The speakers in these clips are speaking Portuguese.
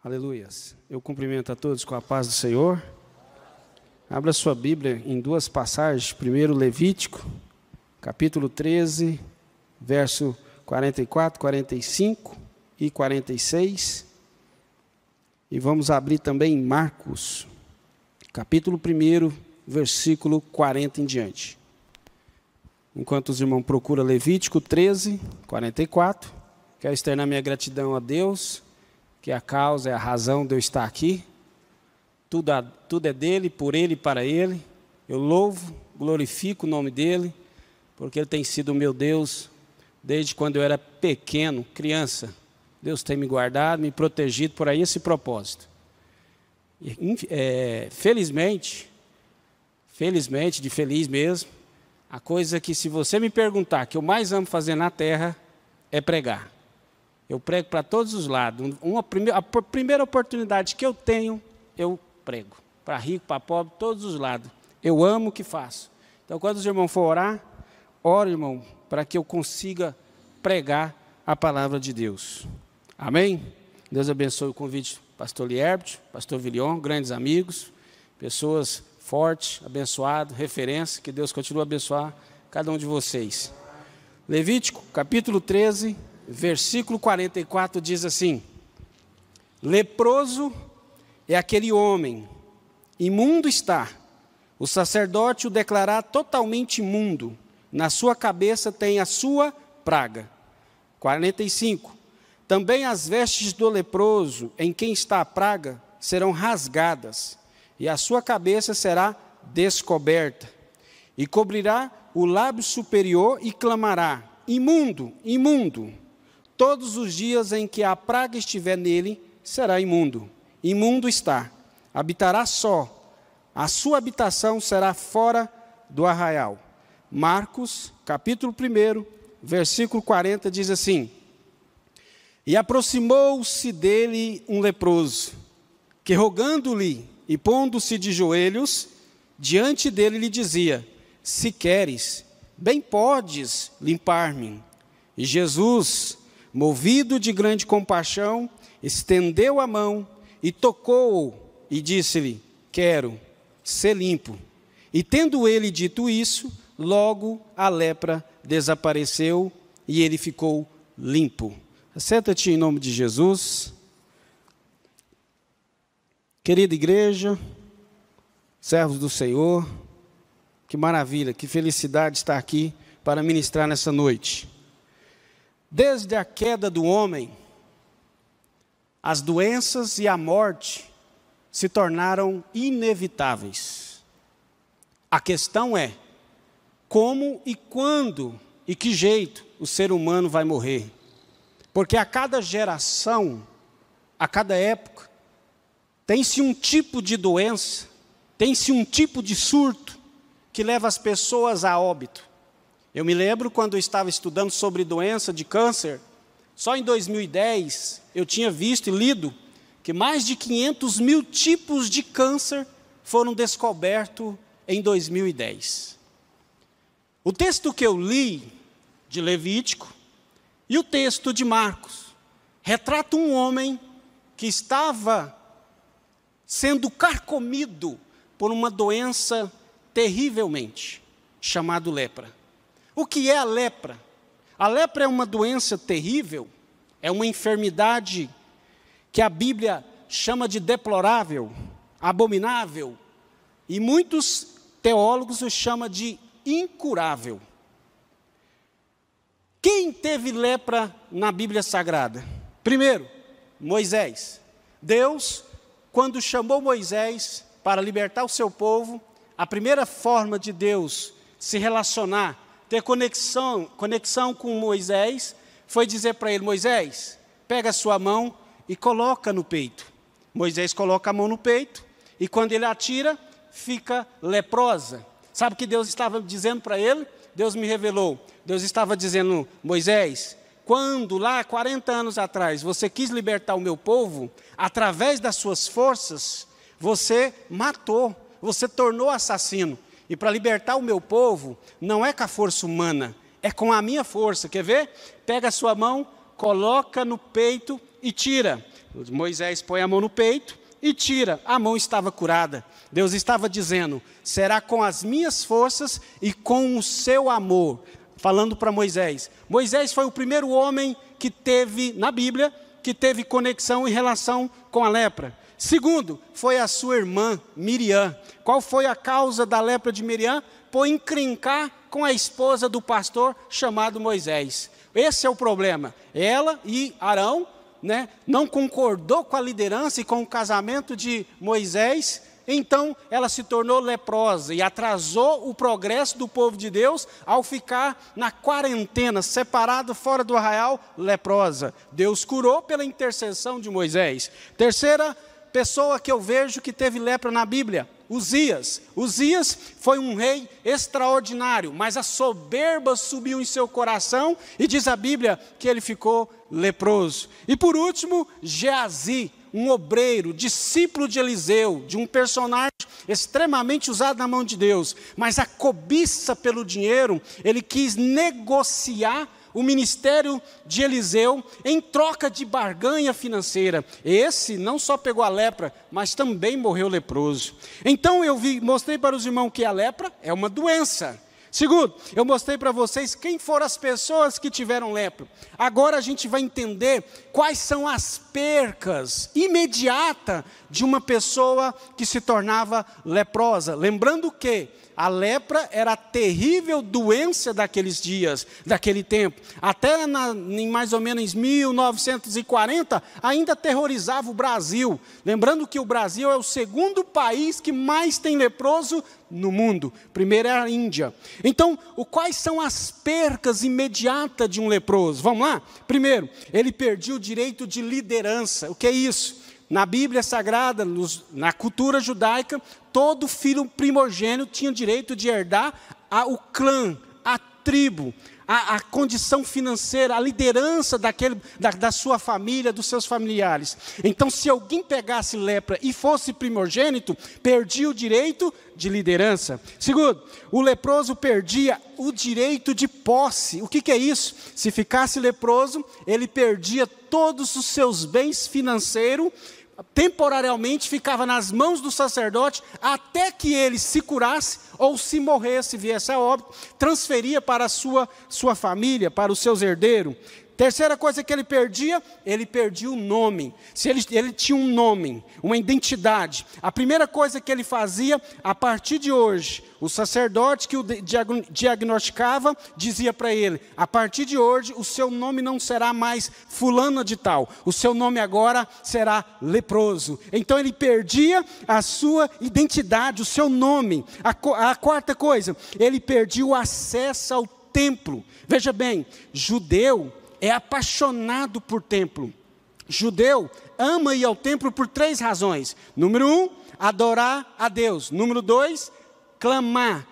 Aleluias. Eu cumprimento a todos com a paz do Senhor. Abra sua Bíblia em duas passagens. Primeiro, Levítico, capítulo 13, verso 44, 45 e 46. E vamos abrir também em Marcos, capítulo 1, versículo 40 em diante. Enquanto os irmãos procuram Levítico 13, 44, quero externar minha gratidão a Deus, que a causa, é a razão de eu estar aqui. Tudo é dele, por ele e para ele. Eu louvo, glorifico o nome dele, porque ele tem sido o meu Deus desde quando eu era pequeno, criança. Deus tem me guardado, me protegido por aí esse propósito. Felizmente, de feliz mesmo, a coisa que, se você me perguntar, que eu mais amo fazer na terra é pregar. Eu prego para todos os lados. A primeira oportunidade que eu tenho, eu prego. Para rico, para pobre, todos os lados. Eu amo o que faço. Então, quando os irmãos for orar, ore, irmão, para que eu consiga pregar a palavra de Deus. Amém? Deus abençoe o convite do pastor Lierbert, pastor Vilion, grandes amigos, pessoas fortes, abençoados, referência, que Deus continue a abençoar cada um de vocês. Levítico, capítulo 13, versículo 44 diz assim: leproso é aquele homem, imundo está, o sacerdote o declarar totalmente imundo, na sua cabeça tem a sua praga. 45, também as vestes do leproso, em quem está a praga, serão rasgadas, e a sua cabeça será descoberta, e cobrirá o lábio superior e clamará: imundo, imundo. Todos os dias em que a praga estiver nele, será imundo. Imundo está, habitará só, a sua habitação será fora do arraial. Marcos, capítulo 1, versículo 40, diz assim: e aproximou-se dele um leproso, que rogando-lhe e pondo-se de joelhos, diante dele lhe dizia: se queres, bem podes limpar-me. E Jesus, movido de grande compaixão, estendeu a mão e tocou-o e disse-lhe: quero, ser limpo. E tendo ele dito isso, logo a lepra desapareceu e ele ficou limpo. Senta-te em nome de Jesus. Querida igreja, servos do Senhor, que maravilha, que felicidade estar aqui para ministrar nessa noite. Desde a queda do homem, as doenças e a morte se tornaram inevitáveis. A questão é como e quando e que jeito o ser humano vai morrer. Porque a cada geração, a cada época, tem-se um tipo de doença, tem-se um tipo de surto que leva as pessoas a óbito. Eu me lembro quando eu estava estudando sobre doença de câncer, só em 2010 eu tinha visto e lido que mais de 500 mil tipos de câncer foram descobertos em 2010. O texto que eu li de Levítico e o texto de Marcos retrata um homem que estava sendo carcomido por uma doença terrivelmente, chamada lepra. O que é a lepra? A lepra é uma doença terrível, é uma enfermidade que a Bíblia chama de deplorável, abominável, e muitos teólogos o chamam de incurável. Quem teve lepra na Bíblia Sagrada? Primeiro, Moisés. Deus, quando chamou Moisés para libertar o seu povo, a primeira forma de Deus se relacionar, ter conexão com Moisés, foi dizer para ele: Moisés, pega a sua mão e coloca no peito. Moisés coloca a mão no peito, e quando ele atira, fica leprosa. Sabe o que Deus estava dizendo para ele? Deus me revelou. Deus estava dizendo: Moisés, quando lá 40 anos atrás você quis libertar o meu povo, através das suas forças, você matou, você tornou assassino. E para libertar o meu povo, não é com a força humana, é com a minha força. Quer ver? Pega a sua mão, coloca no peito e tira. Moisés põe a mão no peito e tira, a mão estava curada. Deus estava dizendo, será com as minhas forças e com o seu amor, falando para Moisés. Moisés foi o primeiro homem que teve, na Bíblia, que teve conexão em relação com a lepra. Segundo, foi a sua irmã, Miriam. Qual foi a causa da lepra de Miriam? Por encrencar com a esposa do pastor chamado Moisés. Esse é o problema. Ela e Arão, não concordou com a liderança e com o casamento de Moisés, então ela se tornou leprosa e atrasou o progresso do povo de Deus ao ficar na quarentena, separado fora do arraial, leprosa. Deus curou pela intercessão de Moisés. Terceira pessoa que eu vejo que teve lepra na Bíblia, Uzias. Uzias foi um rei extraordinário, mas a soberba subiu em seu coração e diz a Bíblia que ele ficou leproso. E por último, Geazi, um obreiro, discípulo de Eliseu, de um personagem extremamente usado na mão de Deus, mas a cobiça pelo dinheiro, ele quis negociar o ministério de Eliseu em troca de barganha financeira. Esse não só pegou a lepra, mas também morreu leproso. Então eu mostrei para os irmãos que a lepra é uma doença. Segundo, eu mostrei para vocês quem foram as pessoas que tiveram lepra. Agora a gente vai entender quais são as percas imediatas de uma pessoa que se tornava leprosa. Lembrando que a lepra era a terrível doença daqueles dias, daquele tempo. Até em mais ou menos 1940, ainda aterrorizava o Brasil. Lembrando que o Brasil é o segundo país que mais tem leproso no mundo. Primeiro é a Índia. Então, quais são as percas imediatas de um leproso? Vamos lá? Primeiro, ele perdia o direito de liderança. O que é isso? Na Bíblia Sagrada, na cultura judaica, todo filho primogênito tinha direito de herdar o clã, a tribo, a condição financeira, a liderança da sua família, dos seus familiares. Então, se alguém pegasse lepra e fosse primogênito, perdia o direito de liderança. Segundo, o leproso perdia o direito de posse. O que é isso? Se ficasse leproso, ele perdia todos os seus bens financeiros, temporariamente ficava nas mãos do sacerdote, até que ele se curasse, ou se morresse, viesse a óbito, transferia para a sua família, para os seus herdeiros. Terceira coisa que ele perdia o nome. Se ele tinha um nome, uma identidade, a primeira coisa que ele fazia, a partir de hoje, o sacerdote que o diagnosticava, dizia para ele, a partir de hoje, o seu nome não será mais fulano de tal, o seu nome agora será leproso. Então ele perdia a sua identidade, o seu nome. A quarta coisa, ele perdia o acesso ao templo. Veja bem, judeu é apaixonado por templo. Judeu ama ir ao templo por 3 razões. Número 1, adorar a Deus. Número 2, clamar,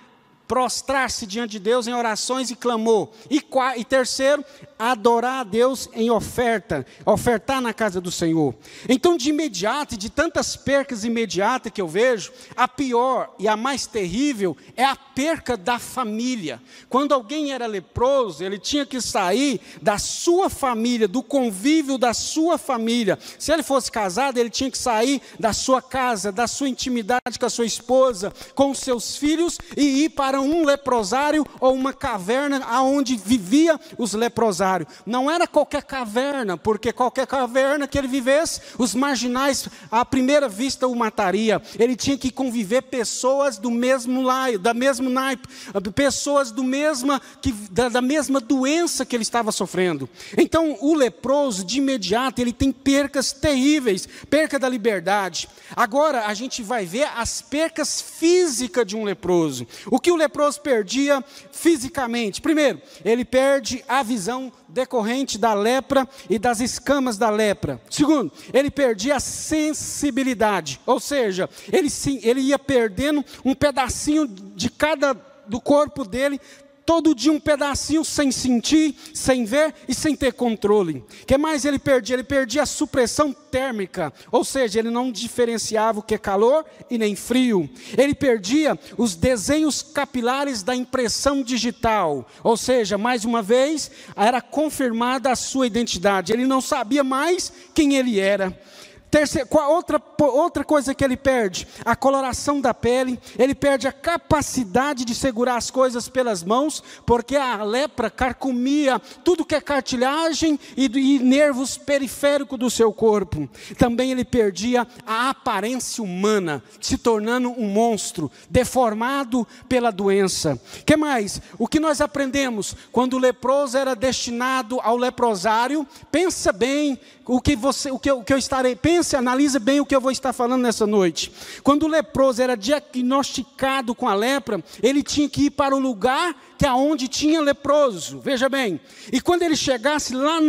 prostrar-se diante de Deus em orações e clamor. E terceiro, adorar a Deus em ofertar na casa do Senhor. Então, de imediato, de tantas percas imediatas que eu vejo, a pior e a mais terrível é a perca da família. Quando alguém era leproso, ele tinha que sair da sua família, do convívio da sua família. Se ele fosse casado, ele tinha que sair da sua casa, da sua intimidade com a sua esposa, com os seus filhos, e ir para um leprosário ou uma caverna onde vivia os leprosários. Não era qualquer caverna, porque qualquer caverna que ele vivesse, os marginais à primeira vista o mataria. Ele tinha que conviver pessoas do mesmo naipe, pessoas da mesma doença que ele estava sofrendo. Então o leproso de imediato ele tem percas terríveis, perca da liberdade. Agora a gente vai ver as percas físicas de um leproso. O que o leproso perdia fisicamente? Primeiro, ele perde a visão decorrente da lepra e das escamas da lepra. Segundo, ele perdia a sensibilidade, ou seja, ele ia perdendo um pedacinho do corpo dele todo dia um pedacinho sem sentir, sem ver e sem ter controle. O que mais ele perdia? Ele perdia a supressão térmica, ou seja, ele não diferenciava o que é calor e nem frio. Ele perdia os desenhos capilares da impressão digital, ou seja, mais uma vez, era confirmada a sua identidade. Ele não sabia mais quem ele era. Outra coisa que ele perde, a coloração da pele. Ele perde a capacidade de segurar as coisas pelas mãos, porque a lepra carcomia tudo que é cartilagem e nervos periféricos do seu corpo. Também ele perdia a aparência humana, se tornando um monstro, deformado pela doença. O que mais? O que nós aprendemos? Quando o leproso era destinado ao leprosário, pensa bem, analise bem o que eu vou estar falando nessa noite. Quando o leproso era diagnosticado com a lepra, ele tinha que ir para o lugar que é onde tinha leproso, veja bem. E quando ele chegasse lá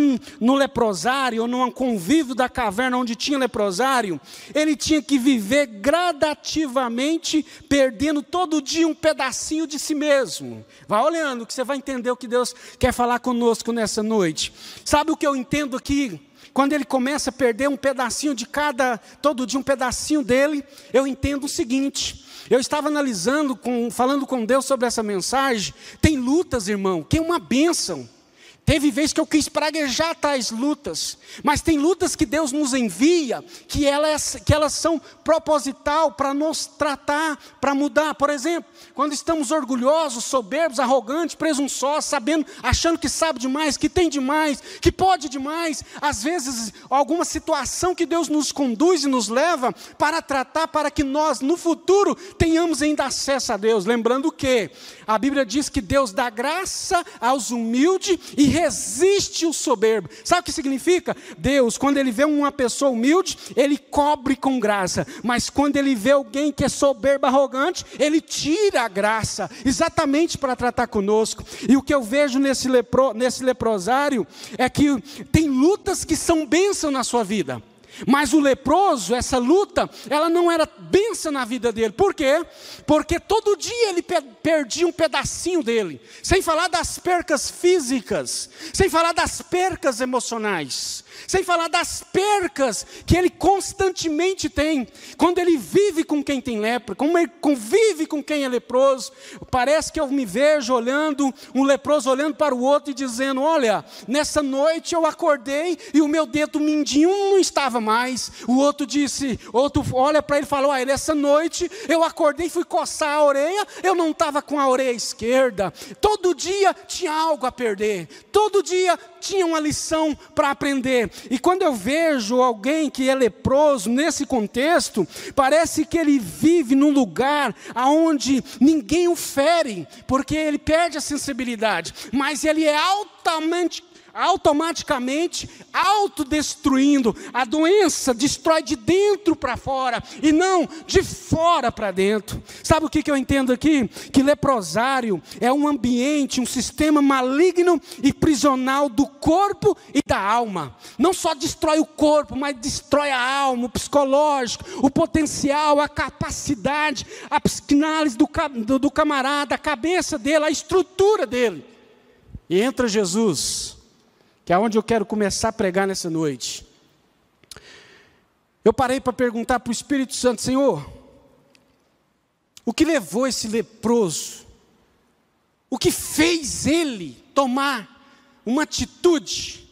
no leprosário, ou no convívio da caverna onde tinha leprosário, ele tinha que viver gradativamente, perdendo todo dia um pedacinho de si mesmo. Vai olhando que você vai entender o que Deus quer falar conosco nessa noite. Sabe o que eu entendo aqui? Quando ele começa a perder um pedacinho de todo dia um pedacinho dele, eu entendo o seguinte: eu estava analisando, falando com Deus sobre essa mensagem. Tem lutas, irmão, que é uma bênção. Teve vezes que eu quis praguejar tais lutas, mas tem lutas que Deus nos envia, que elas são proposital para nos tratar, para mudar. Por exemplo, quando estamos orgulhosos, soberbos, arrogantes, presunçosos, achando que sabe demais, que tem demais, que pode demais, às vezes alguma situação que Deus nos conduz e nos leva para tratar, para que nós no futuro tenhamos ainda acesso a Deus. Lembrando que a Bíblia diz que Deus dá graça aos humildes e resiste o soberbo. Sabe o que significa? Deus, quando Ele vê uma pessoa humilde, Ele cobre com graça. Mas quando Ele vê alguém que é soberbo, arrogante, Ele tira a graça, exatamente para tratar conosco. E o que eu vejo nesse leprosário é que tem lutas que são bênção na sua vida. Mas o leproso, essa luta, ela não era bênção na vida dele. Por quê? Porque todo dia ele perdia um pedacinho dele. Sem falar das percas físicas, sem falar das percas emocionais, sem falar das percas que ele constantemente tem. Quando ele vive com quem tem lepra, como ele convive com quem é leproso, parece que eu me vejo olhando, um leproso olhando para o outro e dizendo: olha, nessa noite eu acordei e o meu dedo mindinho não estava mais. O outro olha para ele e fala: olha, nessa noite eu acordei e fui coçar a orelha, eu não estava com a orelha esquerda. Todo dia tinha algo a perder, todo dia tinha uma lição para aprender. E quando eu vejo alguém que é leproso nesse contexto, parece que ele vive num lugar onde ninguém o fere, porque ele perde a sensibilidade, mas ele é automaticamente autodestruindo. A doença destrói de dentro para fora e não de fora para dentro. Sabe o que eu entendo aqui? Que leprosário é um ambiente, um sistema maligno e prisional do corpo e da alma. Não só destrói o corpo, mas destrói a alma, o psicológico, o potencial, a capacidade, a psicanálise do camarada, a cabeça dele, a estrutura dele. E entra Jesus, que é onde eu quero começar a pregar nessa noite. Eu parei para perguntar para o Espírito Santo: Senhor, o que levou esse leproso? O que fez ele tomar uma atitude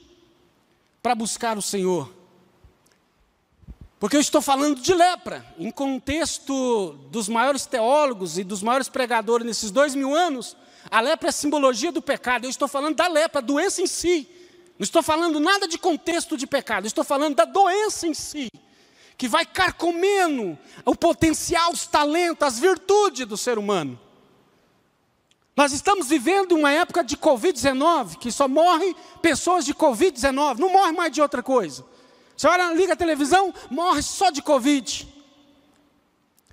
para buscar o Senhor? Porque eu estou falando de lepra, em contexto dos maiores teólogos e dos maiores pregadores nesses 2000 anos, a lepra é a simbologia do pecado. Eu estou falando da lepra, a doença em si. Não estou falando nada de contexto de pecado, estou falando da doença em si, que vai carcomendo o potencial, os talentos, as virtudes do ser humano. Nós estamos vivendo uma época de Covid-19, que só morrem pessoas de Covid-19, não morre mais de outra coisa. Você olha, liga a televisão, morre só de Covid.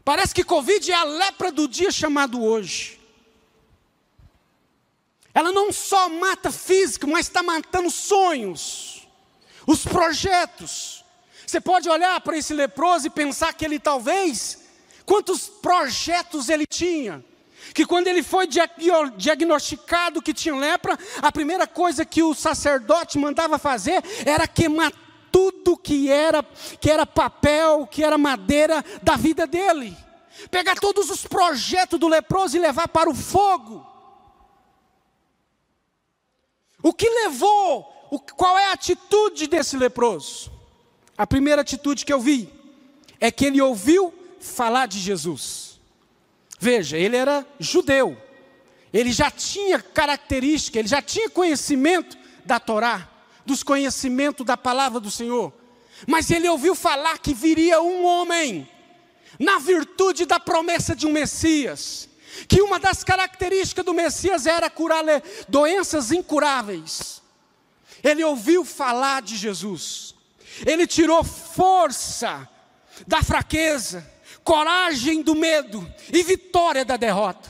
Parece que Covid é a lepra do dia chamado hoje. Ela não só mata físico, mas está matando sonhos, os projetos. Você pode olhar para esse leproso e pensar que ele talvez, quantos projetos ele tinha. que quando ele foi diagnosticado que tinha lepra, a primeira coisa que o sacerdote mandava fazer era queimar tudo que era papel, que era madeira da vida dele. Pegar todos os projetos do leproso e levar para o fogo. O que levou, qual é a atitude desse leproso? A primeira atitude que eu vi é que ele ouviu falar de Jesus. Veja, ele era judeu, ele já tinha característica, ele já tinha conhecimento da Torá, dos conhecimentos da palavra do Senhor, mas ele ouviu falar que viria um homem, na virtude da promessa de um Messias, que uma das características do Messias era curar doenças incuráveis. Ele ouviu falar de Jesus, ele tirou força da fraqueza, coragem do medo e vitória da derrota.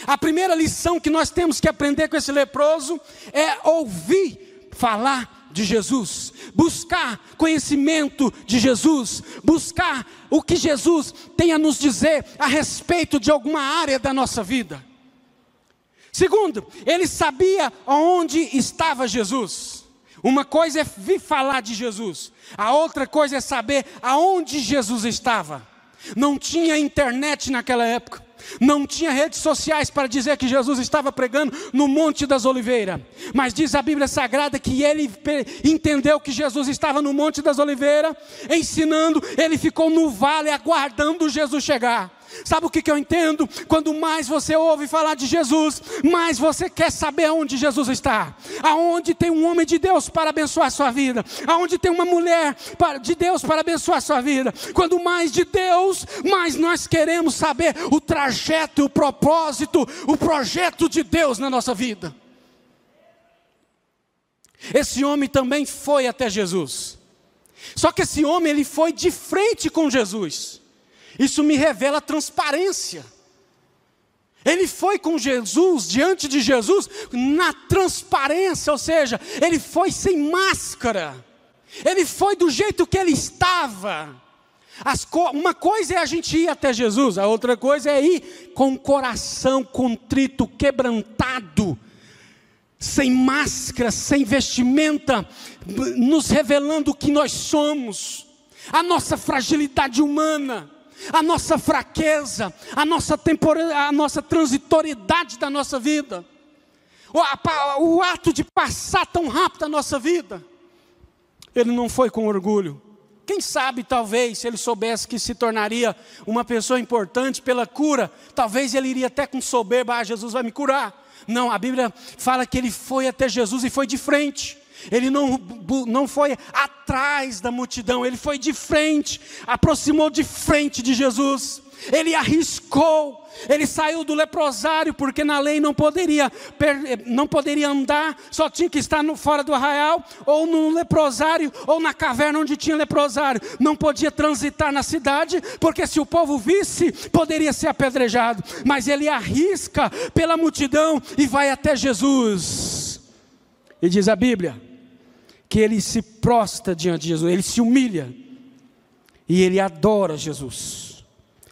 A primeira lição que nós temos que aprender com esse leproso é ouvir falar de Jesus, buscar conhecimento de Jesus, buscar o que Jesus tem a nos dizer a respeito de alguma área da nossa vida. Segundo, ele sabia onde estava Jesus. Uma coisa é vir falar de Jesus, a outra coisa é saber aonde Jesus estava. Não tinha internet naquela época, não tinha redes sociais para dizer que Jesus estava pregando no Monte das Oliveiras, mas diz a Bíblia Sagrada que ele entendeu que Jesus estava no Monte das Oliveiras, ensinando, ele ficou no vale aguardando Jesus chegar. Sabe o que eu entendo? Quando mais você ouve falar de Jesus, mais você quer saber aonde Jesus está, aonde tem um homem de Deus para abençoar a sua vida, aonde tem uma mulher de Deus para abençoar a sua vida. Quando mais de Deus, mais nós queremos saber o trajeto, o propósito, o projeto de Deus na nossa vida. Esse homem também foi até Jesus, só que esse homem ele foi de frente com Jesus. Isso me revela transparência. Ele foi com Jesus, diante de Jesus, na transparência, ou seja, ele foi sem máscara. Ele foi do jeito que ele estava. Uma coisa é a gente ir até Jesus, a outra coisa é ir com o coração contrito, quebrantado, sem máscara, sem vestimenta, nos revelando o que nós somos, a nossa fragilidade humana, a nossa fraqueza, a nossa transitoriedade da nossa vida, o ato de passar tão rápido a nossa vida. Ele não foi com orgulho. Quem sabe, talvez, se ele soubesse que se tornaria uma pessoa importante pela cura, talvez ele iria até com soberba: Jesus vai me curar. Não, a Bíblia fala que ele foi até Jesus e foi de frente. Ele não foi atrás da multidão, ele foi de frente, aproximou de frente de Jesus. Ele arriscou, ele saiu do leprosário, porque na lei não poderia andar, só tinha que estar fora do arraial, ou no leprosário, ou na caverna onde tinha leprosário. Não podia transitar na cidade, porque se o povo visse, poderia ser apedrejado. Mas ele arrisca pela multidão e vai até Jesus. E diz a Bíblia que ele se prostra diante de Jesus, ele se humilha e ele adora Jesus,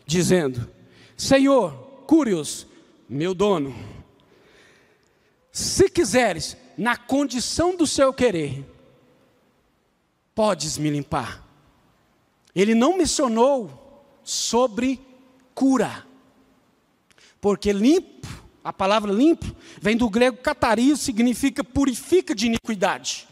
dizendo: Senhor, cure-os, meu dono. Se quiseres, na condição do seu querer, podes me limpar. Ele não mencionou sobre cura, porque limpo, a palavra limpo, vem do grego katario, significa purifica de iniquidade.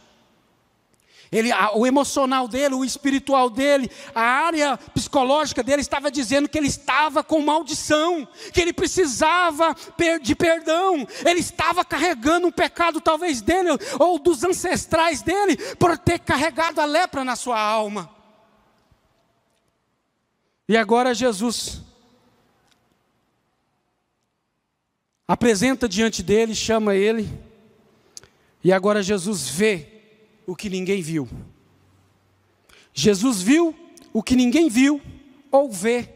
O emocional dele, o espiritual dele, a área psicológica dele estava dizendo que ele estava com maldição, que ele precisava de perdão, ele estava carregando um pecado talvez dele, ou dos ancestrais dele, por ter carregado a lepra na sua alma. E agora Jesus apresenta diante dele, chama ele, e agora Jesus vê o que ninguém viu. Jesus viu o que ninguém viu ou vê,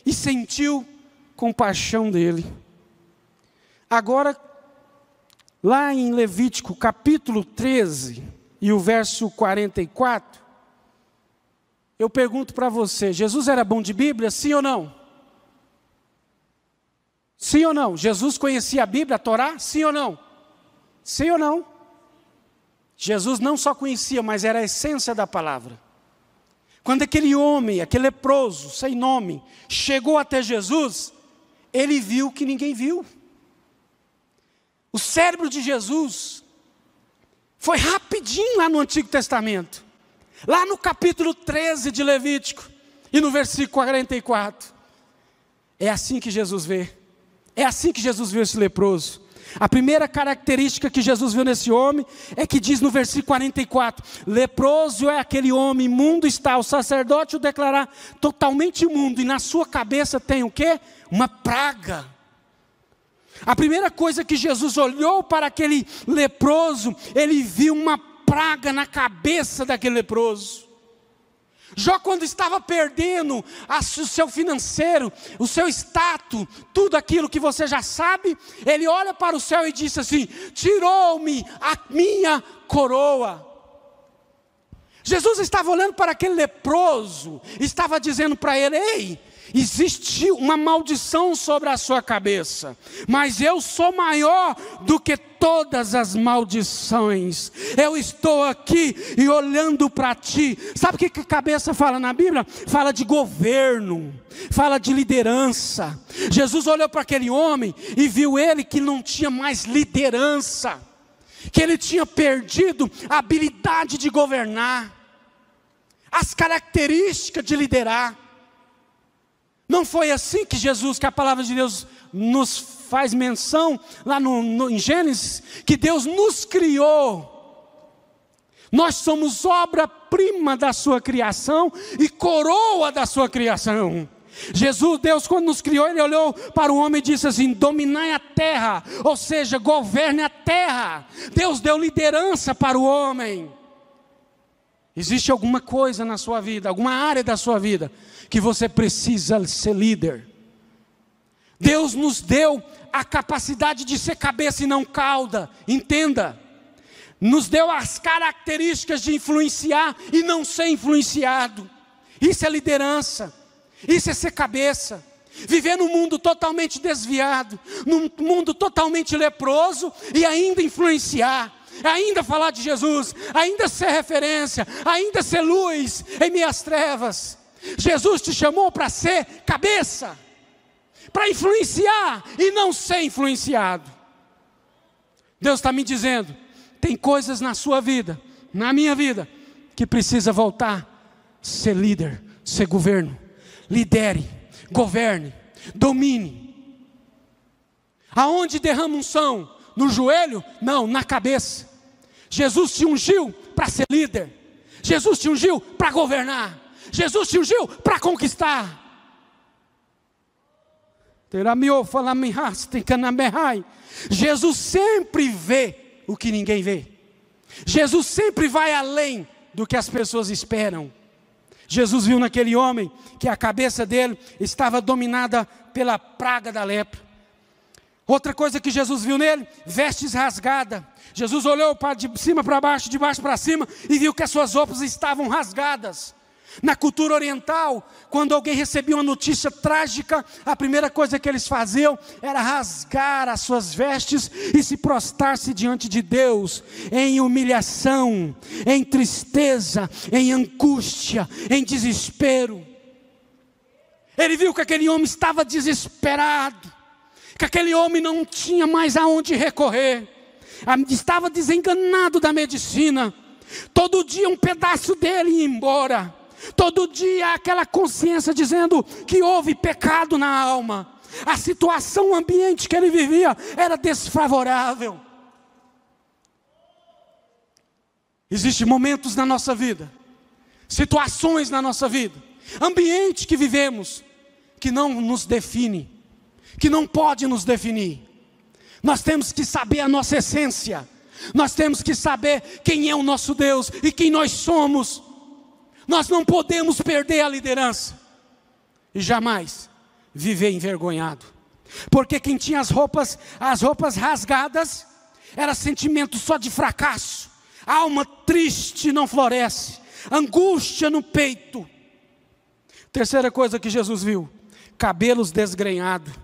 e sentiu compaixão dele. Agora, lá em Levítico capítulo 13 e o verso 44, eu pergunto para você: Jesus era bom de Bíblia, sim ou não? Sim ou não? Jesus conhecia a Bíblia, a Torá? Sim ou não? Sim ou não? Jesus não só conhecia, mas era a essência da palavra. Quando aquele homem, aquele leproso, sem nome, chegou até Jesus, ele viu o que ninguém viu. O cérebro de Jesus foi rapidinho lá no Antigo Testamento. Lá no capítulo 13 de Levítico e no versículo 44. É assim que Jesus vê. É assim que Jesus viu esse leproso. A primeira característica que Jesus viu nesse homem é que diz no versículo 44, leproso é aquele homem, imundo está, o sacerdote o declarar totalmente imundo, e na sua cabeça tem o quê? Uma praga. A primeira coisa que Jesus olhou para aquele leproso, ele viu uma praga na cabeça daquele leproso. Jó, quando estava perdendo o seu financeiro, o seu status, tudo aquilo que você já sabe, ele olha para o céu e disse assim, tirou-me a minha coroa. Jesus estava olhando para aquele leproso, estava dizendo para ele, ei, existe uma maldição sobre a sua cabeça, mas eu sou maior do que todas as maldições. Eu estou aqui e olhando para ti. Sabe o que a cabeça fala na Bíblia? Fala de governo, fala de liderança. Jesus olhou para aquele homem e viu ele que não tinha mais liderança, que ele tinha perdido a habilidade de governar, as características de liderar. Não foi assim que Jesus, que a palavra de Deus nos faz menção, lá em Gênesis, que Deus nos criou. Nós somos obra-prima da sua criação e coroa da sua criação. Deus quando nos criou, Ele olhou para o homem e disse assim, dominai a terra, ou seja, governe a terra. Deus deu liderança para o homem. Existe alguma coisa na sua vida, alguma área da sua vida, que você precisa ser líder. Deus nos deu a capacidade de ser cabeça e não cauda, entenda. Nos deu as características de influenciar e não ser influenciado. Isso é liderança, isso é ser cabeça. Viver num mundo totalmente desviado, num mundo totalmente leproso e ainda influenciar. Ainda falar de Jesus, ainda ser referência, ainda ser luz em minhas trevas. Jesus te chamou para ser cabeça, para influenciar e não ser influenciado. Deus está me dizendo, tem coisas na sua vida, na minha vida, que precisa voltar a ser líder, ser governo. Lidere, governe, domine. Aonde derrama unção? No joelho? Não, na cabeça. Jesus te ungiu para ser líder. Jesus te ungiu para governar. Jesus te ungiu para conquistar. Jesus sempre vê o que ninguém vê. Jesus sempre vai além do que as pessoas esperam. Jesus viu naquele homem que a cabeça dele estava dominada pela praga da lepra. Outra coisa que Jesus viu nele, vestes rasgadas. Jesus olhou de cima para baixo, de baixo para cima, e viu que as suas roupas estavam rasgadas. Na cultura oriental, quando alguém recebia uma notícia trágica, a primeira coisa que eles faziam era rasgar as suas vestes e se prostrar-se diante de Deus, em humilhação, em tristeza, em angústia, em desespero. Ele viu que aquele homem estava desesperado, que aquele homem não tinha mais aonde recorrer, estava desenganado da medicina. Todo dia um pedaço dele ia embora. Todo dia aquela consciência dizendo que houve pecado na alma. A situação, o ambiente que ele vivia era desfavorável. Existem momentos na nossa vida, situações na nossa vida, ambiente que vivemos, que não nos define, que não pode nos definir. Nós temos que saber a nossa essência. Nós temos que saber quem é o nosso Deus e quem nós somos. Nós não podemos perder a liderança e jamais viver envergonhado, porque quem tinha as roupas rasgadas era sentimento só de fracasso, alma triste não floresce, angústia no peito. Terceira coisa que Jesus viu, cabelos desgrenhados.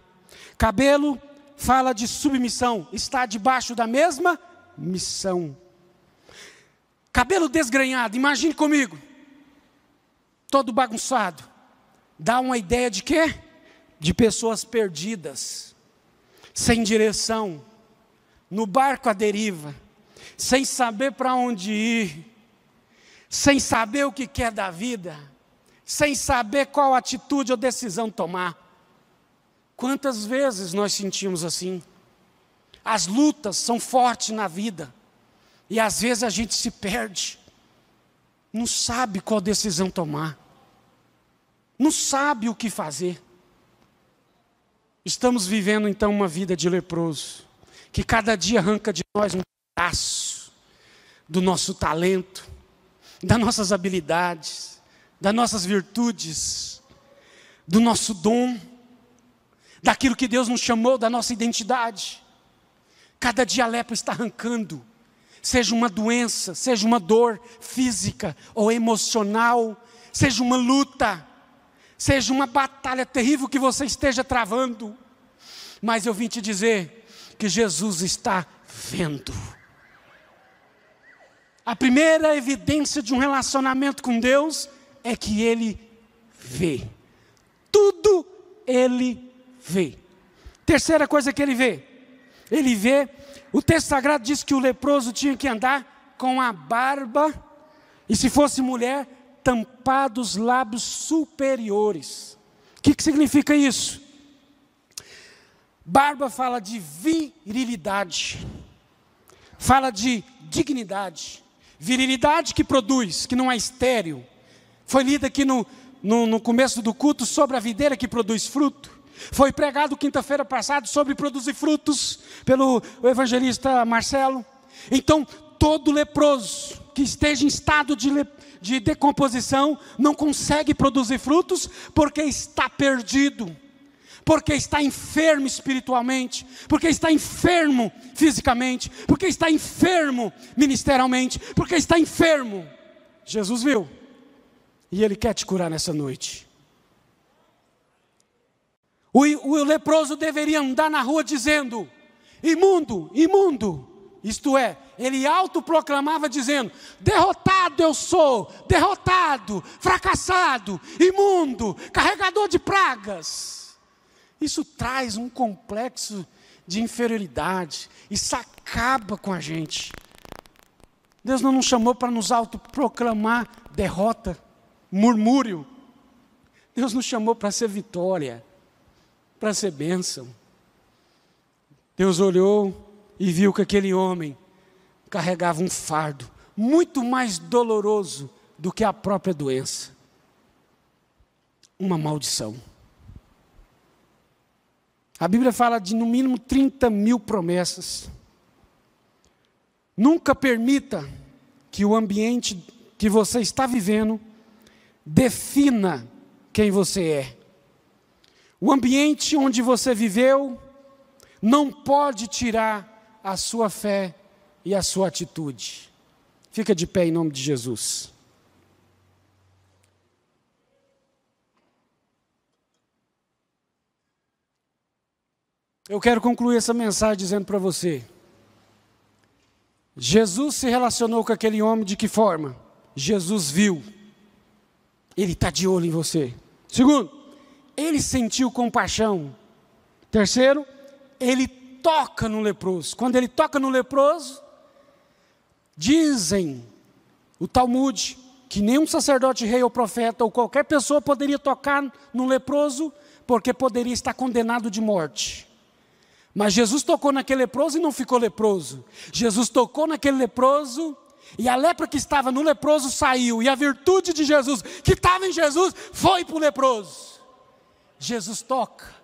Cabelo fala de submissão, está debaixo da mesma missão. Cabelo desgrenhado, imagine comigo, todo bagunçado, dá uma ideia de quê? De pessoas perdidas, sem direção, no barco à deriva, sem saber para onde ir, sem saber o que quer da vida, sem saber qual atitude ou decisão tomar. Quantas vezes nós sentimos assim? As lutas são fortes na vida, e às vezes a gente se perde, não sabe qual decisão tomar, não sabe o que fazer. Estamos vivendo então uma vida de leproso, que cada dia arranca de nós um pedaço do nosso talento, das nossas habilidades, das nossas virtudes, do nosso dom, daquilo que Deus nos chamou, da nossa identidade. Cada dia a lepra está arrancando, seja uma doença, seja uma dor física ou emocional, seja uma luta, seja uma batalha terrível que você esteja travando. Mas eu vim te dizer que Jesus está vendo. A primeira evidência de um relacionamento com Deus é que Ele vê. Tudo Ele vê. Terceira coisa que Ele vê. Ele vê, o texto sagrado diz que o leproso tinha que andar com a barba, e se fosse mulher, tampado os lábios superiores. O que significa isso? Barba fala de virilidade, fala de dignidade, virilidade que produz, que não é estéril. Foi lido aqui no começo do culto sobre a videira que produz fruto. Foi pregado quinta-feira passada sobre produzir frutos pelo evangelista Marcelo. Então, todo leproso que esteja em estado de decomposição não consegue produzir frutos porque está perdido, porque está enfermo espiritualmente, porque está enfermo fisicamente, porque está enfermo ministerialmente, porque está enfermo. Jesus viu, e Ele quer te curar nessa noite. O leproso deveria andar na rua dizendo: imundo, imundo. Isto é, ele autoproclamava dizendo: derrotado eu sou, derrotado, fracassado, imundo, carregador de pragas. Isso traz um complexo de inferioridade, isso acaba com a gente. Deus não nos chamou para nos autoproclamar derrota, murmúrio. Deus nos chamou para ser vitória, para ser bênção. Deus olhou e viu que aquele homem carregava um fardo muito mais doloroso do que a própria doença. Uma maldição. A Bíblia fala de no mínimo 30.000 promessas. Nunca permita que o ambiente que você está vivendo defina quem você é. O ambiente onde você viveu não pode tirar a sua fé e a sua atitude. Fica de pé em nome de Jesus. Eu quero concluir essa mensagem dizendo para você: Jesus se relacionou com aquele homem de que forma? Jesus viu. Ele está de olho em você. Segundo, Ele sentiu compaixão. Terceiro, Ele toca no leproso. Quando Ele toca no leproso, dizem o Talmud que nenhum sacerdote, rei ou profeta ou qualquer pessoa poderia tocar no leproso, porque poderia estar condenado de morte. Mas Jesus tocou naquele leproso e não ficou leproso. Jesus tocou naquele leproso e a lepra que estava no leproso saiu. E a virtude de Jesus, que estava em Jesus, foi para o leproso. Jesus toca.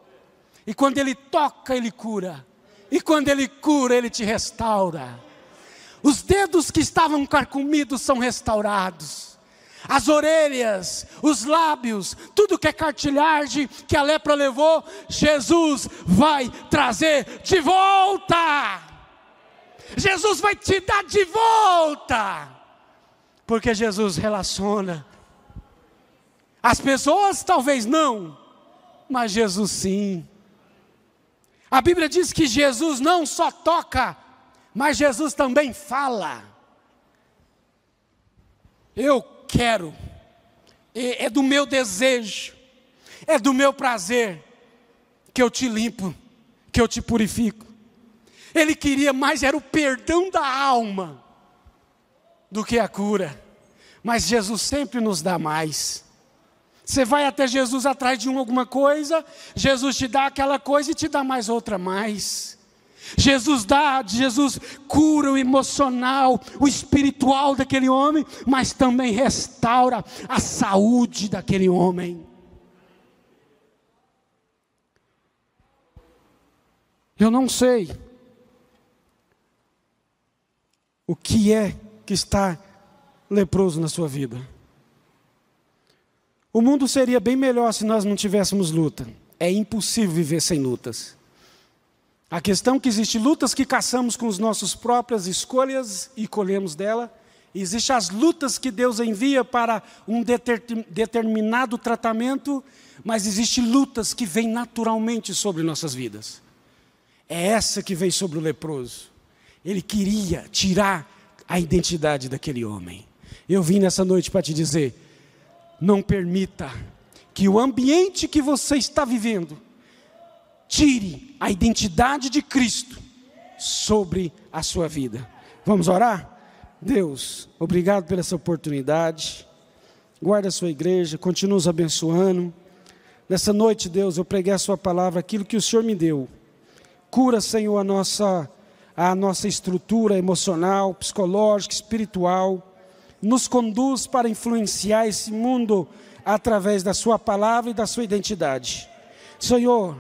E quando Ele toca, Ele cura. E quando Ele cura, Ele te restaura. Os dedos que estavam carcomidos são restaurados. As orelhas, os lábios, tudo que é cartilagem que a lepra levou, Jesus vai trazer de volta. Jesus vai te dar de volta. Porque Jesus relaciona. As pessoas talvez não, mas Jesus sim. A Bíblia diz que Jesus não só toca, mas Jesus também fala. Eu quero, é do meu desejo, é do meu prazer, que eu te limpo, que eu te purifico. Ele queria mais, era o perdão da alma, do que a cura. Mas Jesus sempre nos dá mais. Você vai até Jesus atrás de alguma coisa, Jesus te dá aquela coisa e te dá mais outra mais. Jesus cura o emocional, o espiritual daquele homem, mas também restaura a saúde daquele homem. Eu não sei o que é que está leproso na sua vida. O mundo seria bem melhor se nós não tivéssemos luta. É impossível viver sem lutas. A questão é que existe lutas que caçamos com as nossas próprias escolhas e colhemos dela. Existem as lutas que Deus envia para um determinado tratamento, mas existem lutas que vêm naturalmente sobre nossas vidas. É essa que veio sobre o leproso. Ele queria tirar a identidade daquele homem. Eu vim nessa noite para te dizer, não permita que o ambiente que você está vivendo tire a identidade de Cristo sobre a sua vida. Vamos orar? Deus, obrigado por essa oportunidade. Guarda a sua igreja, continua nos abençoando. Nessa noite, Deus, eu preguei a sua palavra, aquilo que o Senhor me deu. Cura, Senhor, a nossa estrutura emocional, psicológica, espiritual. Nos conduz para influenciar esse mundo através da sua palavra e da sua identidade. Senhor,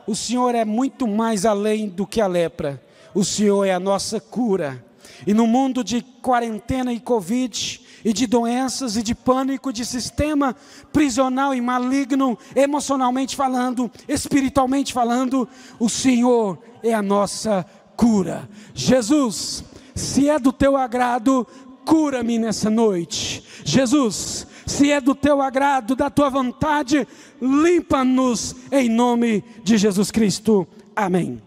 o Senhor é muito mais além do que a lepra. O Senhor é a nossa cura. E no mundo de quarentena e Covid, e de doenças, e de pânico, de sistema prisional e maligno, emocionalmente falando, espiritualmente falando, o Senhor é a nossa cura. Jesus, se é do teu agrado, cura-me nessa noite. Jesus, se é do teu agrado, da tua vontade, limpa-nos em nome de Jesus Cristo. Amém.